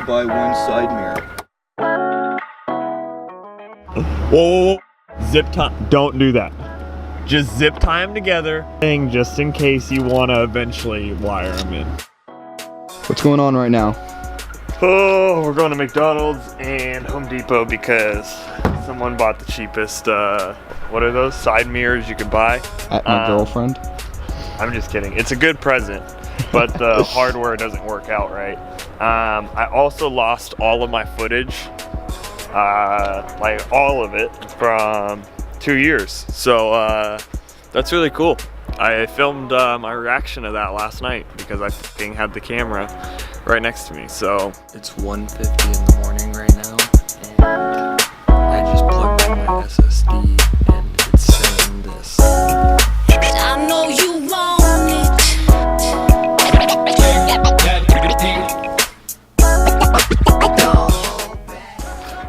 buy one side mirror. Whoa. Zip tie. Don't do that. Just zip tie them together. Just in case you want to eventually wire them in. What's going on right now? Oh, we're going to McDonald's and Home Depot because someone bought the cheapest, what are those, side mirrors you could buy? At my girlfriend? I'm just kidding. It's a good present, but the hardware doesn't work out right. I also lost all of my footage, like all of it from 2 years. So that's really cool. I filmed my reaction to that last night because I fucking had the camera right next to me. So it's 1:50 in the morning right now, and I just plugged in my SSD and it's saying this. I know you want it.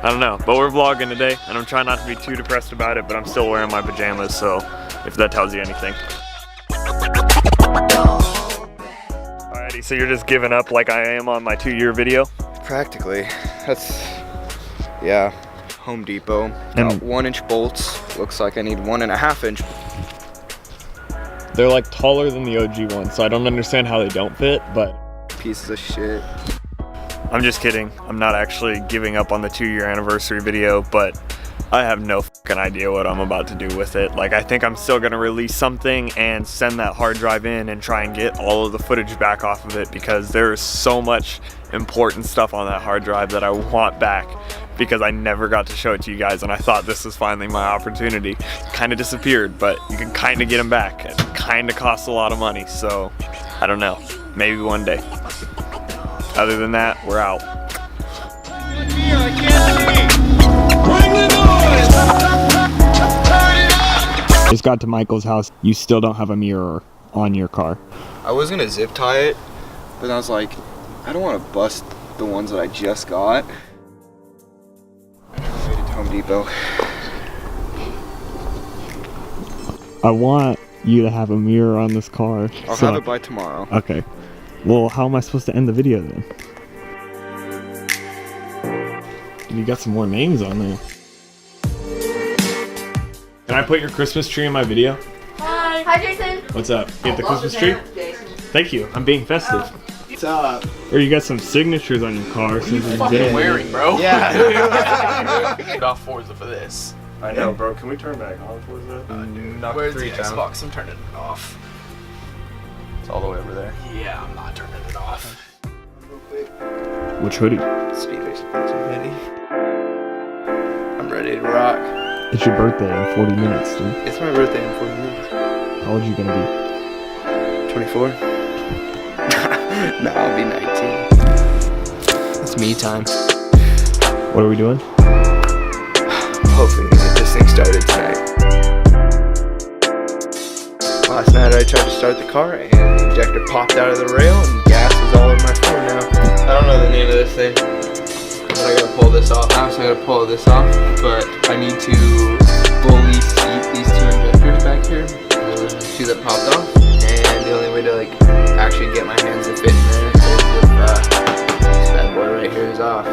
I don't know, but we're vlogging today and I'm trying not to be too depressed about it, but I'm still wearing my pajamas, so if that tells you anything. Alrighty, so you're just giving up like I am on my 2-year video? Practically. That's, yeah. Home Depot. Got 1-inch bolts. Looks like I need 1.5 inch. They're like taller than the OG ones, so I don't understand how they don't fit, but Pieces of shit. I'm just kidding. I'm not actually giving up on the 2-year anniversary video, but I have no fucking idea what I'm about to do with it. Like, I think I'm still gonna release something and send that hard drive in and try and get all of the footage back off of it because there's so much important stuff on that hard drive that I want back because I never got to show it to you guys, and I thought this was finally my opportunity. Kind of disappeared, but you can kind of get them back. It kind of costs a lot of money, so I don't know. Maybe one day. Other than that, we're out. Just got to Michael's house. You still don't have a mirror on your car. I was gonna zip tie it, but I was like, I don't want to bust the ones that I just got. I made it to Home Depot. I want you to have a mirror on this car. I'll have it by tomorrow. Okay. Well, how am I supposed to end the video then? You got some more names on there. Can I put your Christmas tree in my video? Hi. Hi, Jason. What's up? You have the Christmas tree? Thank you. I'm being festive. What's up? Or you got some signatures on your car. What are you fucking wearing, bro? Yeah. Get off Forza for this. I know, bro. Can we turn back on Forza? Where's the Xbox? I'm turning it off. It's all the way over there. Yeah, I'm not turning it off. Which hoodie? SpeedRacinJason hoodie. I'm ready to rock. It's your birthday in 40 minutes, dude. It's my birthday in 40 minutes. How old are you gonna be? 24? Nah, I'll be 19. It's me time. What are we doing? Hopefully we get this thing started tonight. Last night I tried to start the car and the injector popped out of the rail and gas is all over my floor now. I don't know the name of this thing, but I gotta pull this off. Obviously I gotta pull this off, but I need to fully seat these 2 injectors back here. Those are the 2 that popped off, and the only way to like actually get my hands to fit in there is if this bad boy right here is off.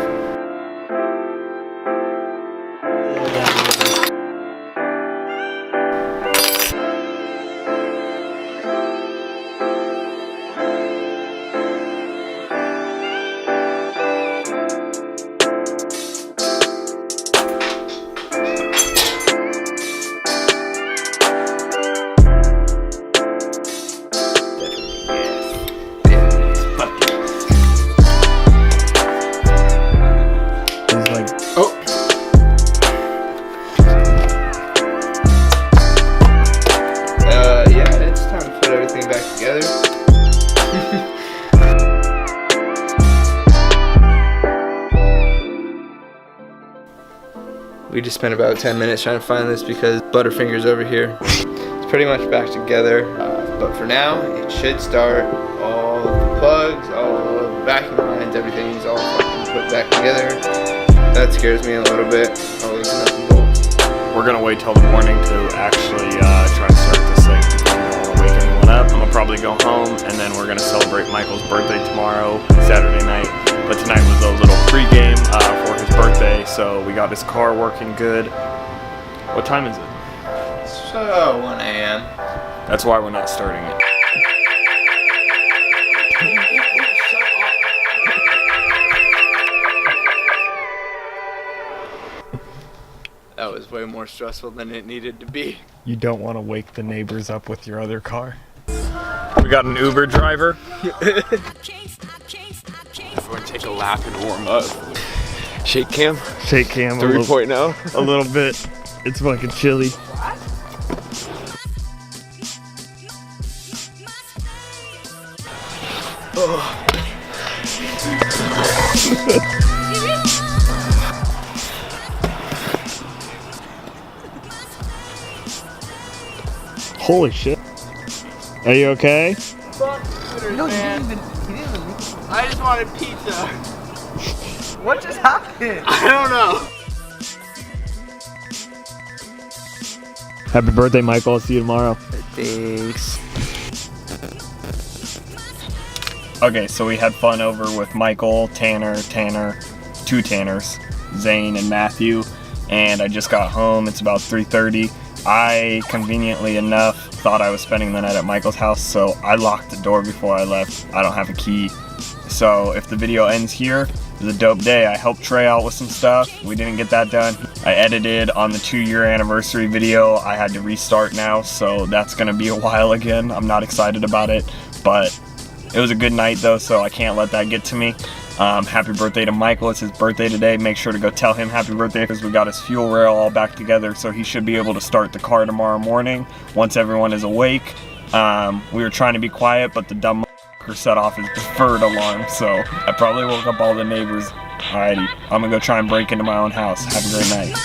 We just spent about 10 minutes trying to find this because Butterfinger's over here. It's pretty much back together, but for now, it should start. All of the plugs, all of the vacuum lines, everything's all fucking put back together. That scares me a little bit. I'll loosen up the bolts. We're gonna wait till the morning to actually try to start this thing. I don't want to wake anyone up. I'm gonna probably go home and then we're gonna celebrate Michael's birthday tomorrow, Saturday night. but tonight was a little pregame for his birthday, so we got his car working good. What time is it? So 1 a.m. That's why we're not starting it. That was way more stressful than it needed to be. You don't want to wake the neighbors up with your other car. We got an Uber driver. Everyone take a lap and warm up. Shake cam Shake cam 3.0. a little bit. It's fucking chilly. Holy shit. Are you okay? No, he didn't even. I just wanted pizza. What just happened? I don't know. Happy birthday, Michael. I'll see you tomorrow. Thanks. Okay, so we had fun over with Michael, Tanner, two Tanners, Zane and Matthew, and I just got home. It's about 3:30. I, conveniently enough, thought I was spending the night at Michael's house, so I locked the door before I left. I don't have a key. So if the video ends here, it was a dope day. I helped Trey out with some stuff. We didn't get that done. I edited on the 2-year anniversary video. I had to restart now, so that's gonna be a while again. I'm not excited about it, but it was a good night though, so I can't let that get to me. Happy birthday to Michael. It's his birthday today. Make sure to go tell him happy birthday because we got his fuel rail all back together, so he should be able to start the car tomorrow morning once everyone is awake. We were trying to be quiet, but the dumb motherfucker set off his deferred alarm, so I probably woke up all the neighbors. Alrighty, I'm gonna go try and break into my own house. Have a great night.